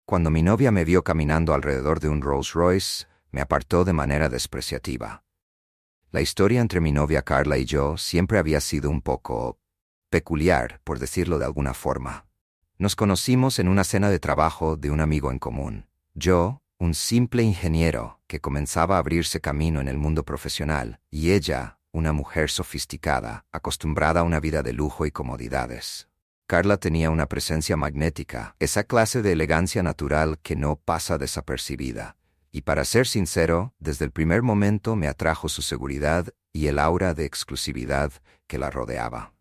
Cuando mi novia me vio caminando alrededor de un Rolls Royce, me apartó de manera despreciativa. La historia entre mi novia Carla y yo siempre había sido un poco peculiar, por decirlo de alguna forma. Nos conocimos en una cena de trabajo de un amigo en común. Yo, un simple ingeniero que comenzaba a abrirse camino en el mundo profesional, y ella, una mujer sofisticada, acostumbrada a una vida de lujo y comodidades. Carla tenía una presencia magnética, esa clase de elegancia natural que no pasa desapercibida. Y para ser sincero, desde el primer momento me atrajo su seguridad y el aura de exclusividad que la rodeaba.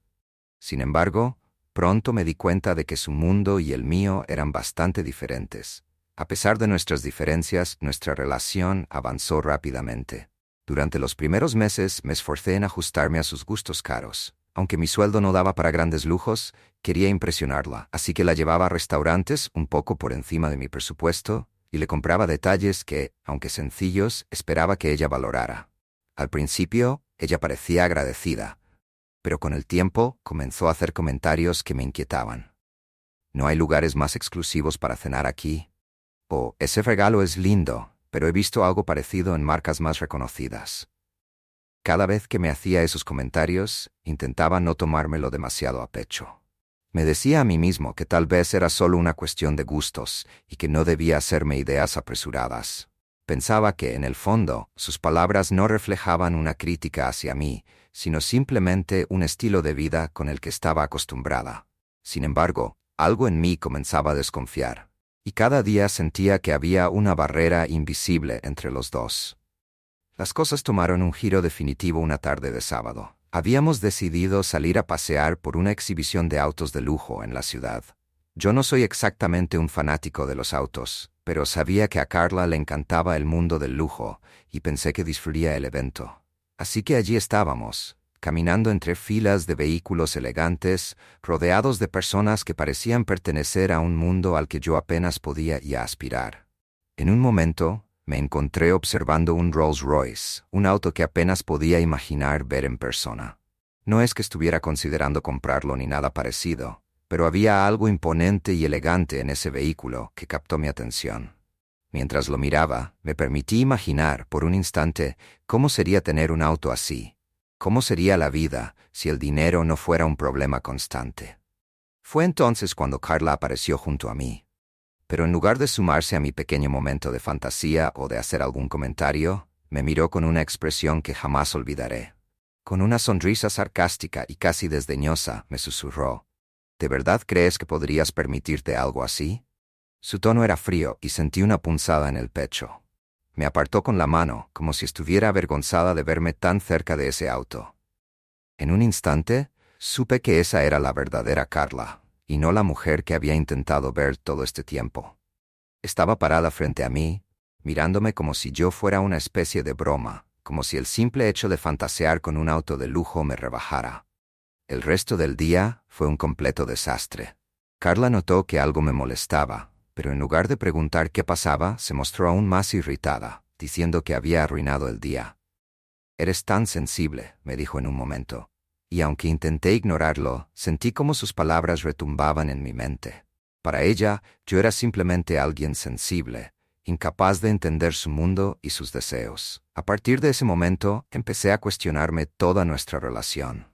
Sin embargo, pronto me di cuenta de que su mundo y el mío eran bastante diferentes. A pesar de nuestras diferencias, nuestra relación avanzó rápidamente. Durante los primeros meses me esforcé en ajustarme a sus gustos caros. Aunque mi sueldo no daba para grandes lujos, quería impresionarla, así que la llevaba a restaurantes un poco por encima de mi presupuesto y le compraba detalles que, aunque sencillos, esperaba que ella valorara. Al principio, ella parecía agradecida, pero con el tiempo comenzó a hacer comentarios que me inquietaban. «¿No hay lugares más exclusivos para cenar aquí?» O «Ese regalo es lindo, pero he visto algo parecido en marcas más reconocidas». Cada vez que me hacía esos comentarios, intentaba no tomármelo demasiado a pecho. Me decía a mí mismo que tal vez era solo una cuestión de gustos y que no debía hacerme ideas apresuradas. Pensaba que, en el fondo, sus palabras no reflejaban una crítica hacia mí, sino simplemente un estilo de vida con el que estaba acostumbrada. Sin embargo, algo en mí comenzaba a desconfiar, y cada día sentía que había una barrera invisible entre los dos. Las cosas tomaron un giro definitivo una tarde de sábado. Habíamos decidido salir a pasear por una exhibición de autos de lujo en la ciudad. Yo no soy exactamente un fanático de los autos, pero sabía que a Carla le encantaba el mundo del lujo y pensé que disfrutaría el evento. Así que allí estábamos, caminando entre filas de vehículos elegantes, rodeados de personas que parecían pertenecer a un mundo al que yo apenas podía ya aspirar. En un momento, me encontré observando un Rolls Royce, un auto que apenas podía imaginar ver en persona. No es que estuviera considerando comprarlo ni nada parecido, pero había algo imponente y elegante en ese vehículo que captó mi atención. Mientras lo miraba, me permití imaginar por un instante cómo sería tener un auto así, cómo sería la vida si el dinero no fuera un problema constante. Fue entonces cuando Carla apareció junto a mí. Pero en lugar de sumarse a mi pequeño momento de fantasía o de hacer algún comentario, me miró con una expresión que jamás olvidaré. Con una sonrisa sarcástica y casi desdeñosa, me susurró: «¿De verdad crees que podrías permitirte algo así?» Su tono era frío y sentí una punzada en el pecho. Me apartó con la mano, como si estuviera avergonzada de verme tan cerca de ese auto. En un instante, supe que esa era la verdadera Carla, y no la mujer que había intentado ver todo este tiempo. Estaba parada frente a mí, mirándome como si yo fuera una especie de broma, como si el simple hecho de fantasear con un auto de lujo me rebajara. El resto del día fue un completo desastre. Carla notó que algo me molestaba, pero en lugar de preguntar qué pasaba, se mostró aún más irritada, diciendo que había arruinado el día. «Eres tan sensible», me dijo en un momento. Y aunque intenté ignorarlo, sentí como sus palabras retumbaban en mi mente. Para ella, yo era simplemente alguien sensible, incapaz de entender su mundo y sus deseos. A partir de ese momento, empecé a cuestionarme toda nuestra relación.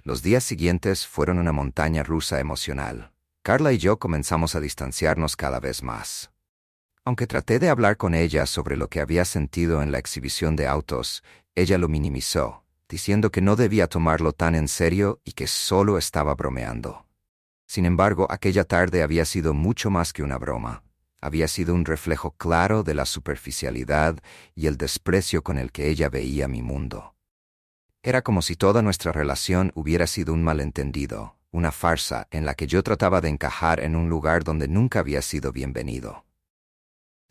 Los días siguientes fueron una montaña rusa emocional. Carla y yo comenzamos a distanciarnos cada vez más. Aunque traté de hablar con ella sobre lo que había sentido en la exhibición de autos, ella lo minimizó, diciendo que no debía tomarlo tan en serio y que solo estaba bromeando. Sin embargo, aquella tarde había sido mucho más que una broma. Había sido un reflejo claro de la superficialidad y el desprecio con el que ella veía mi mundo. Era como si toda nuestra relación hubiera sido un malentendido, una farsa en la que yo trataba de encajar en un lugar donde nunca había sido bienvenido.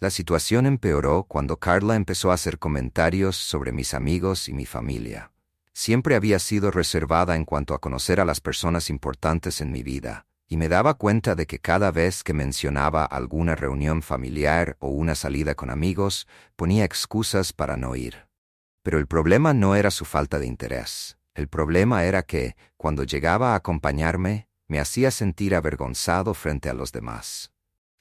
La situación empeoró cuando Carla empezó a hacer comentarios sobre mis amigos y mi familia. Siempre había sido reservada en cuanto a conocer a las personas importantes en mi vida, y me daba cuenta de que cada vez que mencionaba alguna reunión familiar o una salida con amigos, ponía excusas para no ir. Pero el problema no era su falta de interés. El problema era que, cuando llegaba a acompañarme, me hacía sentir avergonzado frente a los demás.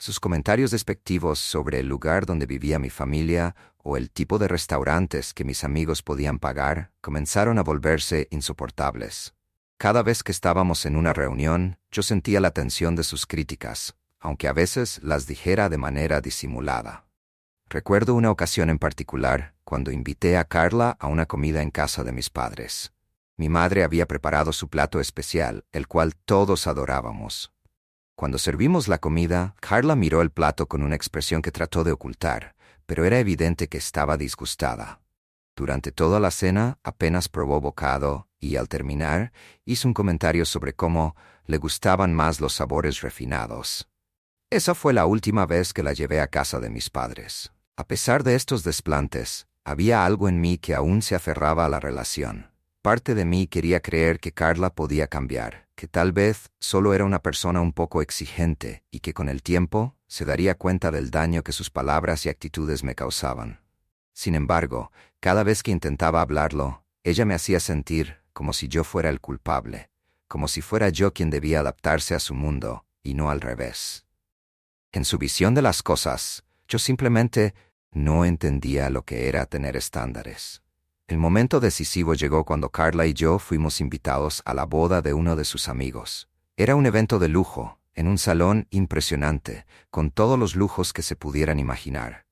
Sus comentarios despectivos sobre el lugar donde vivía mi familia o el tipo de restaurantes que mis amigos podían pagar comenzaron a volverse insoportables. Cada vez que estábamos en una reunión, yo sentía la tensión de sus críticas, aunque a veces las dijera de manera disimulada. Recuerdo una ocasión en particular, cuando invité a Carla a una comida en casa de mis padres. Mi madre había preparado su plato especial, el cual todos adorábamos. Cuando servimos la comida, Carla miró el plato con una expresión que trató de ocultar, pero era evidente que estaba disgustada. Durante toda la cena apenas probó bocado y, al terminar, hizo un comentario sobre cómo le gustaban más los sabores refinados. Esa fue la última vez que la llevé a casa de mis padres. A pesar de estos desplantes, había algo en mí que aún se aferraba a la relación. Parte de mí quería creer que Carla podía cambiar, que tal vez solo era una persona un poco exigente y que con el tiempo se daría cuenta del daño que sus palabras y actitudes me causaban. Sin embargo, cada vez que intentaba hablarlo, ella me hacía sentir como si yo fuera el culpable, como si fuera yo quien debía adaptarse a su mundo y no al revés. En su visión de las cosas, yo simplemente no entendía lo que era tener estándares. El momento decisivo llegó cuando Carla y yo fuimos invitados a la boda de uno de sus amigos. Era un evento de lujo, en un salón impresionante, con todos los lujos que se pudieran imaginar.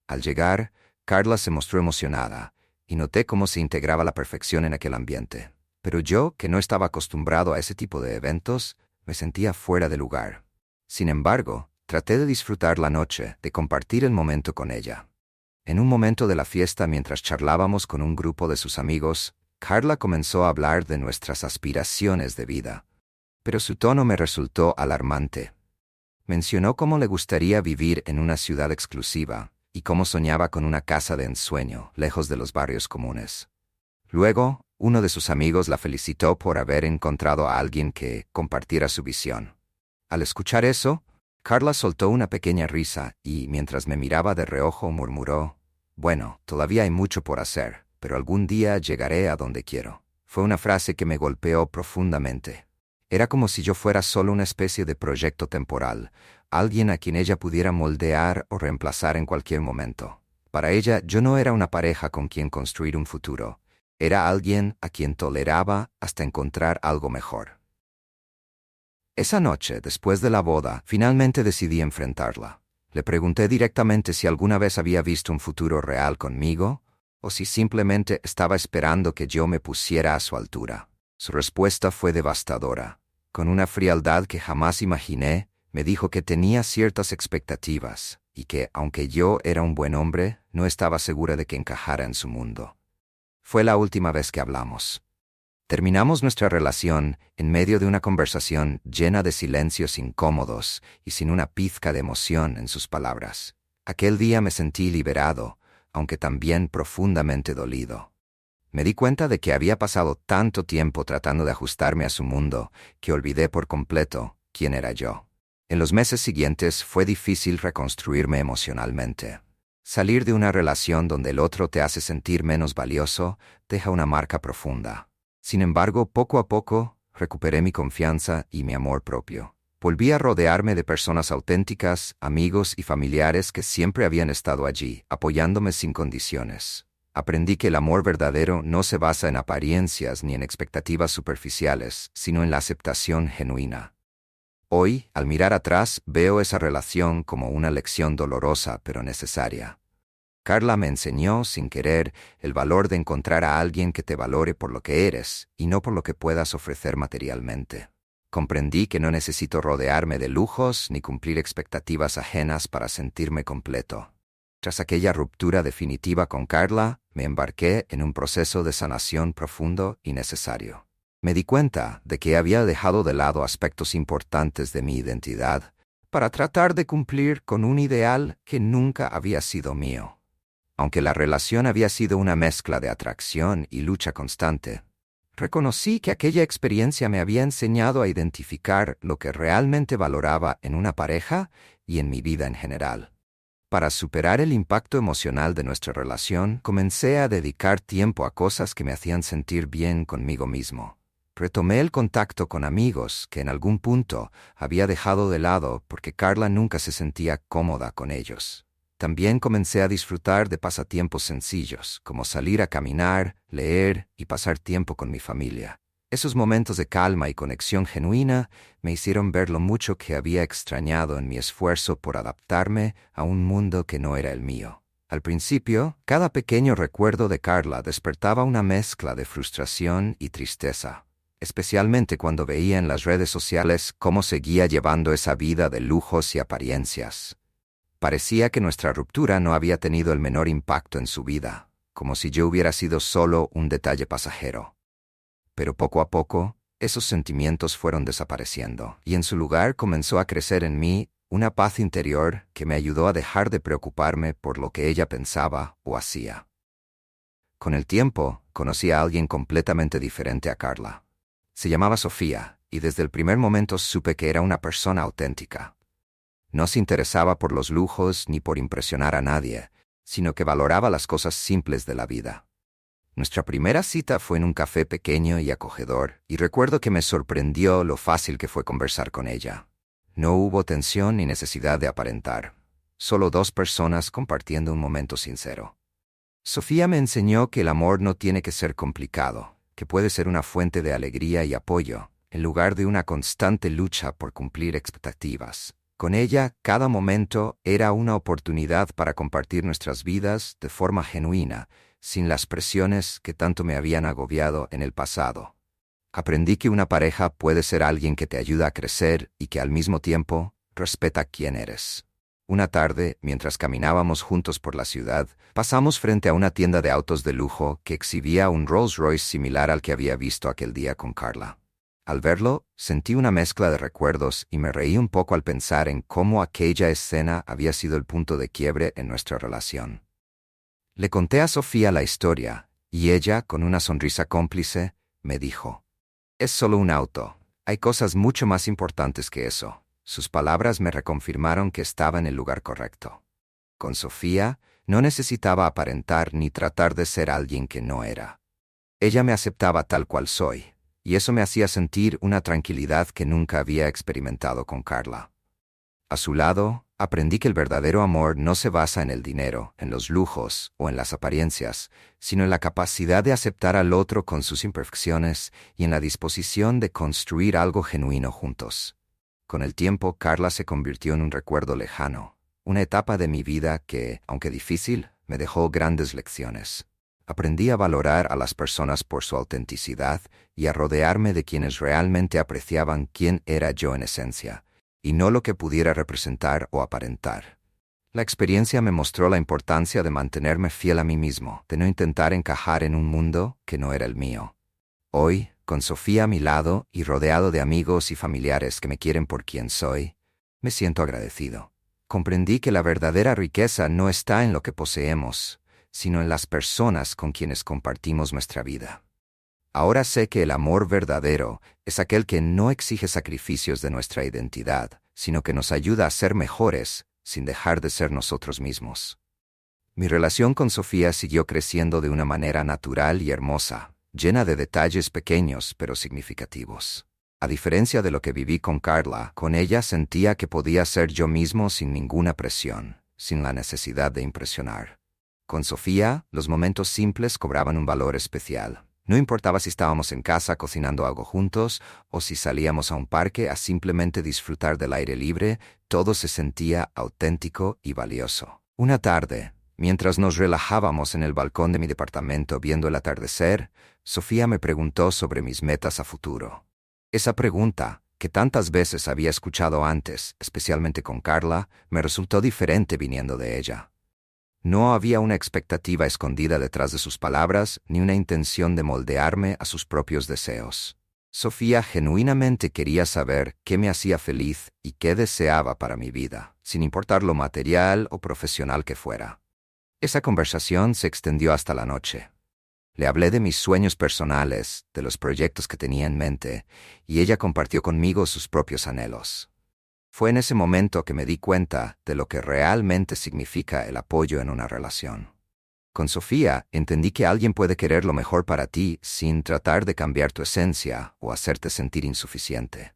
Al llegar, Carla se mostró emocionada, y noté cómo se integraba a la perfección en aquel ambiente. Pero yo, que no estaba acostumbrado a ese tipo de eventos, me sentía fuera de lugar. Sin embargo, traté de disfrutar la noche, de compartir el momento con ella. En un momento de la fiesta, mientras charlábamos con un grupo de sus amigos, Carla comenzó a hablar de nuestras aspiraciones de vida. Pero su tono me resultó alarmante. Mencionó cómo le gustaría vivir en una ciudad exclusiva y cómo soñaba con una casa de ensueño, lejos de los barrios comunes. Luego, uno de sus amigos la felicitó por haber encontrado a alguien que compartiera su visión. Al escuchar eso, Carla soltó una pequeña risa y, mientras me miraba de reojo, murmuró: «Bueno, todavía hay mucho por hacer, pero algún día llegaré a donde quiero». Fue una frase que me golpeó profundamente. Era como si yo fuera solo una especie de proyecto temporal, alguien a quien ella pudiera moldear o reemplazar en cualquier momento. Para ella, yo no era una pareja con quien construir un futuro. Era alguien a quien toleraba hasta encontrar algo mejor. Esa noche, después de la boda, finalmente decidí enfrentarla. Le pregunté directamente si alguna vez había visto un futuro real conmigo, o si simplemente estaba esperando que yo me pusiera a su altura. Su respuesta fue devastadora. Con una frialdad que jamás imaginé, me dijo que tenía ciertas expectativas, y que, aunque yo era un buen hombre, no estaba segura de que encajara en su mundo. Fue la última vez que hablamos. Terminamos nuestra relación en medio de una conversación llena de silencios incómodos y sin una pizca de emoción en sus palabras. Aquel día me sentí liberado, aunque también profundamente dolido. Me di cuenta de que había pasado tanto tiempo tratando de ajustarme a su mundo que olvidé por completo quién era yo. En los meses siguientes fue difícil reconstruirme emocionalmente. Salir de una relación donde el otro te hace sentir menos valioso deja una marca profunda. Sin embargo, poco a poco, recuperé mi confianza y mi amor propio. Volví a rodearme de personas auténticas, amigos y familiares que siempre habían estado allí, apoyándome sin condiciones. Aprendí que el amor verdadero no se basa en apariencias ni en expectativas superficiales, sino en la aceptación genuina. Hoy, al mirar atrás, veo esa relación como una lección dolorosa pero necesaria. Carla me enseñó, sin querer, el valor de encontrar a alguien que te valore por lo que eres y no por lo que puedas ofrecer materialmente. Comprendí que no necesito rodearme de lujos ni cumplir expectativas ajenas para sentirme completo. Tras aquella ruptura definitiva con Carla, me embarqué en un proceso de sanación profundo y necesario. Me di cuenta de que había dejado de lado aspectos importantes de mi identidad para tratar de cumplir con un ideal que nunca había sido mío. Aunque la relación había sido una mezcla de atracción y lucha constante, reconocí que aquella experiencia me había enseñado a identificar lo que realmente valoraba en una pareja y en mi vida en general. Para superar el impacto emocional de nuestra relación, comencé a dedicar tiempo a cosas que me hacían sentir bien conmigo mismo. Retomé el contacto con amigos que en algún punto había dejado de lado porque Carla nunca se sentía cómoda con ellos. También comencé a disfrutar de pasatiempos sencillos, como salir a caminar, leer y pasar tiempo con mi familia. Esos momentos de calma y conexión genuina me hicieron ver lo mucho que había extrañado en mi esfuerzo por adaptarme a un mundo que no era el mío. Al principio, cada pequeño recuerdo de Carla despertaba una mezcla de frustración y tristeza, especialmente cuando veía en las redes sociales cómo seguía llevando esa vida de lujos y apariencias. Parecía que nuestra ruptura no había tenido el menor impacto en su vida, como si yo hubiera sido solo un detalle pasajero. Pero poco a poco, esos sentimientos fueron desapareciendo, y en su lugar comenzó a crecer en mí una paz interior que me ayudó a dejar de preocuparme por lo que ella pensaba o hacía. Con el tiempo, conocí a alguien completamente diferente a Carla. Se llamaba Sofía, y desde el primer momento supe que era una persona auténtica. No se interesaba por los lujos ni por impresionar a nadie, sino que valoraba las cosas simples de la vida. Nuestra primera cita fue en un café pequeño y acogedor, y recuerdo que me sorprendió lo fácil que fue conversar con ella. No hubo tensión ni necesidad de aparentar, solo dos personas compartiendo un momento sincero. Sofía me enseñó que el amor no tiene que ser complicado, que puede ser una fuente de alegría y apoyo, en lugar de una constante lucha por cumplir expectativas. Con ella, cada momento era una oportunidad para compartir nuestras vidas de forma genuina, sin las presiones que tanto me habían agobiado en el pasado. Aprendí que una pareja puede ser alguien que te ayuda a crecer y que al mismo tiempo respeta quién eres. Una tarde, mientras caminábamos juntos por la ciudad, pasamos frente a una tienda de autos de lujo que exhibía un Rolls Royce similar al que había visto aquel día con Carla. Al verlo, sentí una mezcla de recuerdos y me reí un poco al pensar en cómo aquella escena había sido el punto de quiebre en nuestra relación. Le conté a Sofía la historia, y ella, con una sonrisa cómplice, me dijo: «Es solo un auto. Hay cosas mucho más importantes que eso». Sus palabras me reconfirmaron que estaba en el lugar correcto. Con Sofía, no necesitaba aparentar ni tratar de ser alguien que no era. Ella me aceptaba tal cual soy, y eso me hacía sentir una tranquilidad que nunca había experimentado con Carla. A su lado, aprendí que el verdadero amor no se basa en el dinero, en los lujos o en las apariencias, sino en la capacidad de aceptar al otro con sus imperfecciones y en la disposición de construir algo genuino juntos. Con el tiempo, Carla se convirtió en un recuerdo lejano, una etapa de mi vida que, aunque difícil, me dejó grandes lecciones. Aprendí a valorar a las personas por su autenticidad y a rodearme de quienes realmente apreciaban quién era yo en esencia, y no lo que pudiera representar o aparentar. La experiencia me mostró la importancia de mantenerme fiel a mí mismo, de no intentar encajar en un mundo que no era el mío. Hoy, con Sofía a mi lado y rodeado de amigos y familiares que me quieren por quien soy, me siento agradecido. Comprendí que la verdadera riqueza no está en lo que poseemos, sino en las personas con quienes compartimos nuestra vida. Ahora sé que el amor verdadero es aquel que no exige sacrificios de nuestra identidad, sino que nos ayuda a ser mejores sin dejar de ser nosotros mismos. Mi relación con Sofía siguió creciendo de una manera natural y hermosa, llena de detalles pequeños pero significativos. A diferencia de lo que viví con Carla, con ella sentía que podía ser yo mismo sin ninguna presión, sin la necesidad de impresionar. Con Sofía, los momentos simples cobraban un valor especial. No importaba si estábamos en casa cocinando algo juntos o si salíamos a un parque a simplemente disfrutar del aire libre, todo se sentía auténtico y valioso. Una tarde, mientras nos relajábamos en el balcón de mi departamento viendo el atardecer, Sofía me preguntó sobre mis metas a futuro. Esa pregunta, que tantas veces había escuchado antes, especialmente con Carla, me resultó diferente viniendo de ella. No había una expectativa escondida detrás de sus palabras, ni una intención de moldearme a sus propios deseos. Sofía genuinamente quería saber qué me hacía feliz y qué deseaba para mi vida, sin importar lo material o profesional que fuera. Esa conversación se extendió hasta la noche. Le hablé de mis sueños personales, de los proyectos que tenía en mente, y ella compartió conmigo sus propios anhelos. Fue en ese momento que me di cuenta de lo que realmente significa el apoyo en una relación. Con Sofía entendí que alguien puede querer lo mejor para ti sin tratar de cambiar tu esencia o hacerte sentir insuficiente.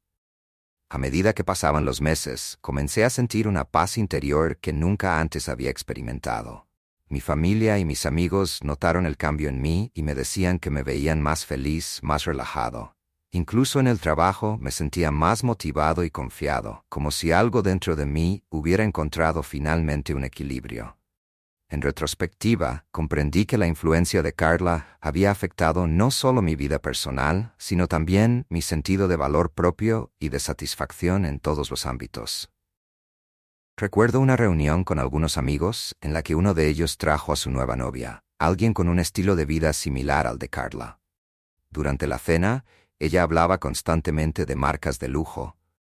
A medida que pasaban los meses, comencé a sentir una paz interior que nunca antes había experimentado. Mi familia y mis amigos notaron el cambio en mí y me decían que me veían más feliz, más relajado. Incluso en el trabajo me sentía más motivado y confiado, como si algo dentro de mí hubiera encontrado finalmente un equilibrio. En retrospectiva, comprendí que la influencia de Carla había afectado no solo mi vida personal, sino también mi sentido de valor propio y de satisfacción en todos los ámbitos. Recuerdo una reunión con algunos amigos en la que uno de ellos trajo a su nueva novia, alguien con un estilo de vida similar al de Carla. Durante la cena, ella hablaba constantemente de marcas de lujo,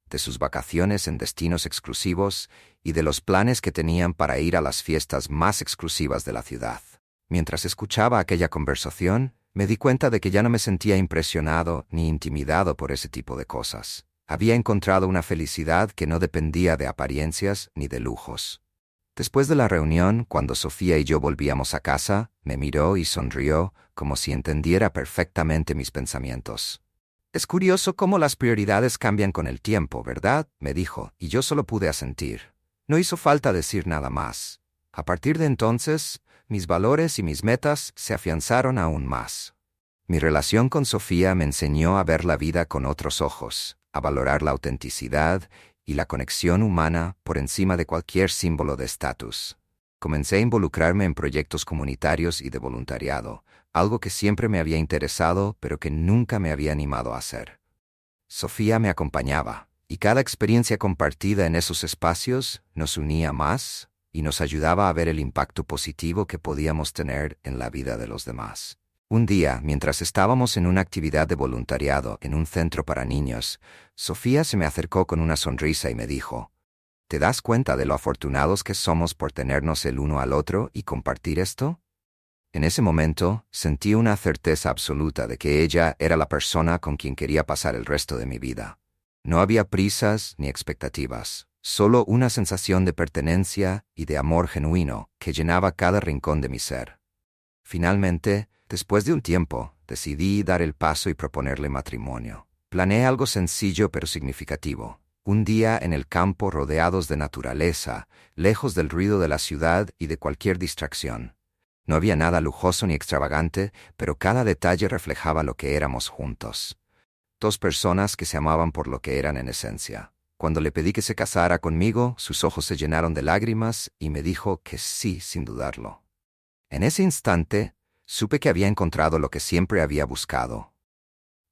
de sus vacaciones en destinos exclusivos y de los planes que tenían para ir a las fiestas más exclusivas de la ciudad. Mientras escuchaba aquella conversación, me di cuenta de que ya no me sentía impresionado ni intimidado por ese tipo de cosas. Había encontrado una felicidad que no dependía de apariencias ni de lujos. Después de la reunión, cuando Sofía y yo volvíamos a casa, me miró y sonrió como si entendiera perfectamente mis pensamientos. «Es curioso cómo las prioridades cambian con el tiempo, ¿verdad?», me dijo, y yo solo pude asentir. No hizo falta decir nada más. A partir de entonces, mis valores y mis metas se afianzaron aún más. Mi relación con Sofía me enseñó a ver la vida con otros ojos, a valorar la autenticidad y la conexión humana por encima de cualquier símbolo de estatus. Comencé a involucrarme en proyectos comunitarios y de voluntariado, algo que siempre me había interesado pero que nunca me había animado a hacer. Sofía me acompañaba, y cada experiencia compartida en esos espacios nos unía más y nos ayudaba a ver el impacto positivo que podíamos tener en la vida de los demás. Un día, mientras estábamos en una actividad de voluntariado en un centro para niños, Sofía se me acercó con una sonrisa y me dijo: «¿Te das cuenta de lo afortunados que somos por tenernos el uno al otro y compartir esto?». En ese momento, sentí una certeza absoluta de que ella era la persona con quien quería pasar el resto de mi vida. No había prisas ni expectativas, solo una sensación de pertenencia y de amor genuino que llenaba cada rincón de mi ser. Finalmente, después de un tiempo, decidí dar el paso y proponerle matrimonio. Planeé algo sencillo pero significativo. Un día en el campo rodeados de naturaleza, lejos del ruido de la ciudad y de cualquier distracción. No había nada lujoso ni extravagante, pero cada detalle reflejaba lo que éramos juntos. Dos personas que se amaban por lo que eran en esencia. Cuando le pedí que se casara conmigo, sus ojos se llenaron de lágrimas y me dijo que sí, sin dudarlo. En ese instante, supe que había encontrado lo que siempre había buscado.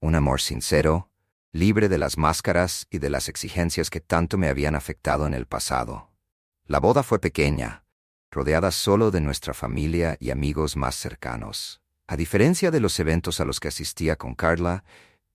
Un amor sincero, libre de las máscaras y de las exigencias que tanto me habían afectado en el pasado. La boda fue pequeña, rodeada solo de nuestra familia y amigos más cercanos. A diferencia de los eventos a los que asistía con Carla,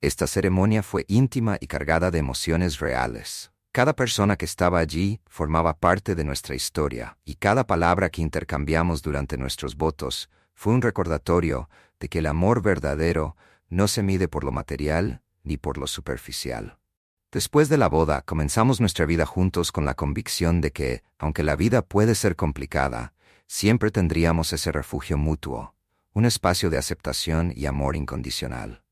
esta ceremonia fue íntima y cargada de emociones reales. Cada persona que estaba allí formaba parte de nuestra historia, y cada palabra que intercambiamos durante nuestros votos fue un recordatorio de que el amor verdadero no se mide por lo material ni por lo superficial. Después de la boda, comenzamos nuestra vida juntos con la convicción de que, aunque la vida puede ser complicada, siempre tendríamos ese refugio mutuo, un espacio de aceptación y amor incondicional.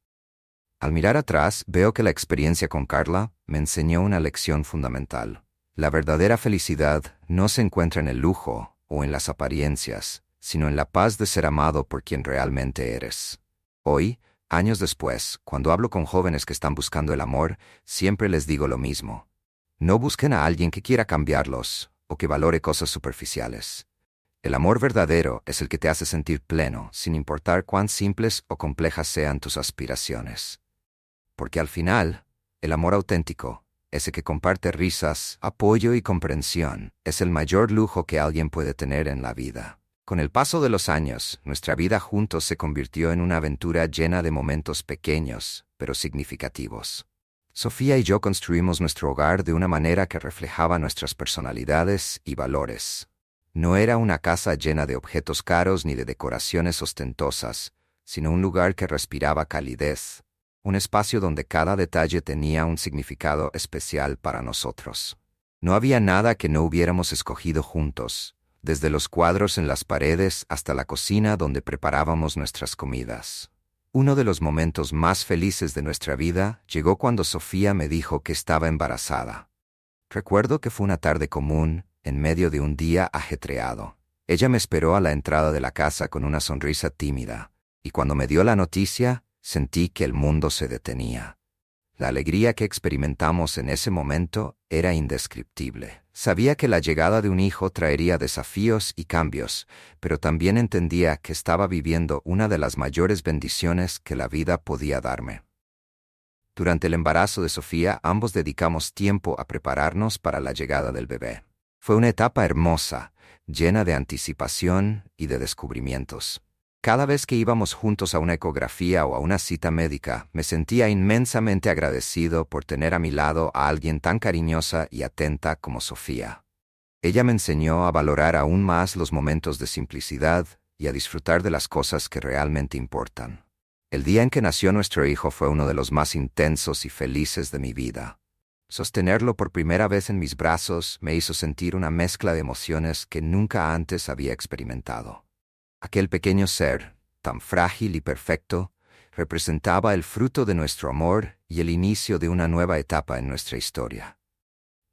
Al mirar atrás, veo que la experiencia con Carla me enseñó una lección fundamental. La verdadera felicidad no se encuentra en el lujo o en las apariencias, sino en la paz de ser amado por quien realmente eres. Hoy, años después, cuando hablo con jóvenes que están buscando el amor, siempre les digo lo mismo. No busquen a alguien que quiera cambiarlos o que valore cosas superficiales. El amor verdadero es el que te hace sentir pleno, sin importar cuán simples o complejas sean tus aspiraciones. Porque al final, el amor auténtico, ese que comparte risas, apoyo y comprensión, es el mayor lujo que alguien puede tener en la vida. Con el paso de los años, nuestra vida juntos se convirtió en una aventura llena de momentos pequeños, pero significativos. Sofía y yo construimos nuestro hogar de una manera que reflejaba nuestras personalidades y valores. No era una casa llena de objetos caros ni de decoraciones ostentosas, sino un lugar que respiraba calidez, un espacio donde cada detalle tenía un significado especial para nosotros. No había nada que no hubiéramos escogido juntos, desde los cuadros en las paredes hasta la cocina donde preparábamos nuestras comidas. Uno de los momentos más felices de nuestra vida llegó cuando Sofía me dijo que estaba embarazada. Recuerdo que fue una tarde común, en medio de un día ajetreado. Ella me esperó a la entrada de la casa con una sonrisa tímida, y cuando me dio la noticia, sentí que el mundo se detenía. La alegría que experimentamos en ese momento era indescriptible. Sabía que la llegada de un hijo traería desafíos y cambios, pero también entendía que estaba viviendo una de las mayores bendiciones que la vida podía darme. Durante el embarazo de Sofía, ambos dedicamos tiempo a prepararnos para la llegada del bebé. Fue una etapa hermosa, llena de anticipación y de descubrimientos. Cada vez que íbamos juntos a una ecografía o a una cita médica, me sentía inmensamente agradecido por tener a mi lado a alguien tan cariñosa y atenta como Sofía. Ella me enseñó a valorar aún más los momentos de simplicidad y a disfrutar de las cosas que realmente importan. El día en que nació nuestro hijo fue uno de los más intensos y felices de mi vida. Sostenerlo por primera vez en mis brazos me hizo sentir una mezcla de emociones que nunca antes había experimentado. Aquel pequeño ser, tan frágil y perfecto, representaba el fruto de nuestro amor y el inicio de una nueva etapa en nuestra historia.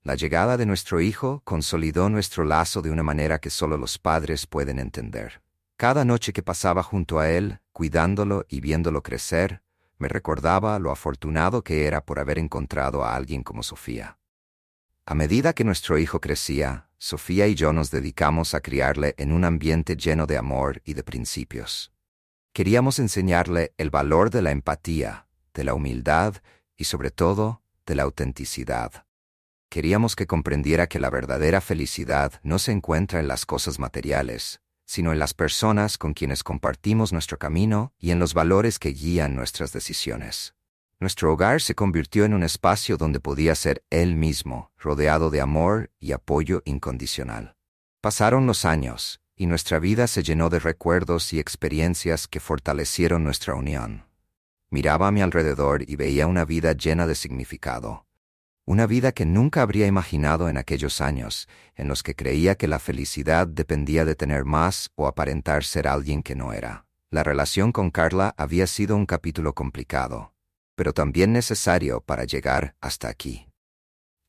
La llegada de nuestro hijo consolidó nuestro lazo de una manera que solo los padres pueden entender. Cada noche que pasaba junto a él, cuidándolo y viéndolo crecer, me recordaba lo afortunado que era por haber encontrado a alguien como Sofía. A medida que nuestro hijo crecía, Sofía y yo nos dedicamos a criarle en un ambiente lleno de amor y de principios. Queríamos enseñarle el valor de la empatía, de la humildad y, sobre todo, de la autenticidad. Queríamos que comprendiera que la verdadera felicidad no se encuentra en las cosas materiales, sino en las personas con quienes compartimos nuestro camino y en los valores que guían nuestras decisiones. Nuestro hogar se convirtió en un espacio donde podía ser él mismo, rodeado de amor y apoyo incondicional. Pasaron los años, y nuestra vida se llenó de recuerdos y experiencias que fortalecieron nuestra unión. Miraba a mi alrededor y veía una vida llena de significado. Una vida que nunca habría imaginado en aquellos años, en los que creía que la felicidad dependía de tener más o aparentar ser alguien que no era. La relación con Carla había sido un capítulo complicado, pero también necesario para llegar hasta aquí.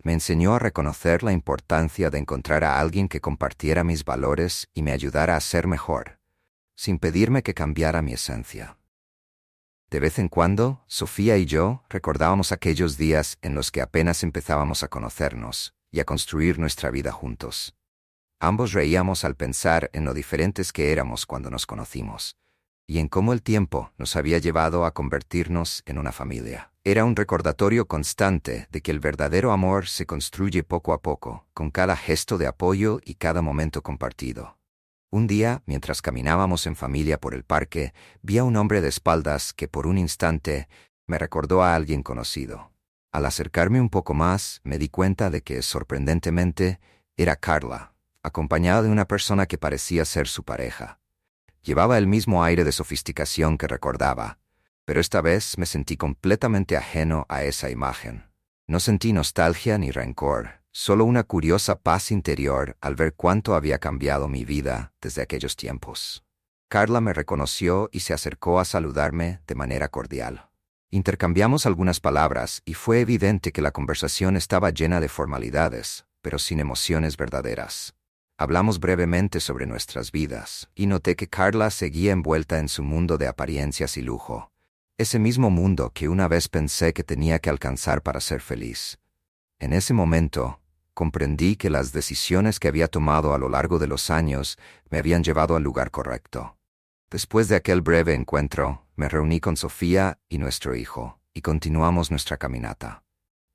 Me enseñó a reconocer la importancia de encontrar a alguien que compartiera mis valores y me ayudara a ser mejor, sin pedirme que cambiara mi esencia. De vez en cuando, Sofía y yo recordábamos aquellos días en los que apenas empezábamos a conocernos y a construir nuestra vida juntos. Ambos reíamos al pensar en lo diferentes que éramos cuando nos conocimos, y en cómo el tiempo nos había llevado a convertirnos en una familia. Era un recordatorio constante de que el verdadero amor se construye poco a poco, con cada gesto de apoyo y cada momento compartido. Un día, mientras caminábamos en familia por el parque, vi a un hombre de espaldas que por un instante me recordó a alguien conocido. Al acercarme un poco más, me di cuenta de que, sorprendentemente, era Carla, acompañada de una persona que parecía ser su pareja. Llevaba el mismo aire de sofisticación que recordaba, pero esta vez me sentí completamente ajeno a esa imagen. No sentí nostalgia ni rencor, solo una curiosa paz interior al ver cuánto había cambiado mi vida desde aquellos tiempos. Carla me reconoció y se acercó a saludarme de manera cordial. Intercambiamos algunas palabras y fue evidente que la conversación estaba llena de formalidades, pero sin emociones verdaderas. Hablamos brevemente sobre nuestras vidas, y noté que Carla seguía envuelta en su mundo de apariencias y lujo, ese mismo mundo que una vez pensé que tenía que alcanzar para ser feliz. En ese momento, comprendí que las decisiones que había tomado a lo largo de los años me habían llevado al lugar correcto. Después de aquel breve encuentro, me reuní con Sofía y nuestro hijo, y continuamos nuestra caminata.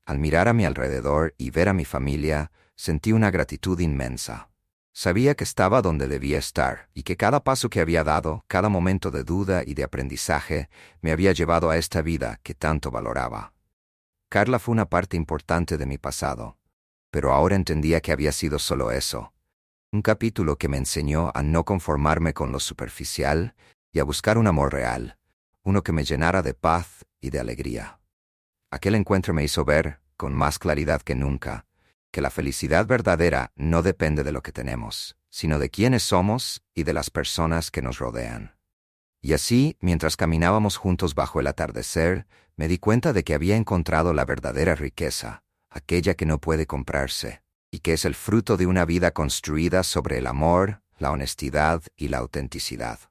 Al mirar a mi alrededor y ver a mi familia, sentí una gratitud inmensa. Sabía que estaba donde debía estar y que cada paso que había dado, cada momento de duda y de aprendizaje, me había llevado a esta vida que tanto valoraba. Carla fue una parte importante de mi pasado, pero ahora entendía que había sido solo eso. Un capítulo que me enseñó a no conformarme con lo superficial y a buscar un amor real, uno que me llenara de paz y de alegría. Aquel encuentro me hizo ver, con más claridad que nunca, que la felicidad verdadera no depende de lo que tenemos, sino de quiénes somos y de las personas que nos rodean. Y así, mientras caminábamos juntos bajo el atardecer, me di cuenta de que había encontrado la verdadera riqueza, aquella que no puede comprarse, y que es el fruto de una vida construida sobre el amor, la honestidad y la autenticidad.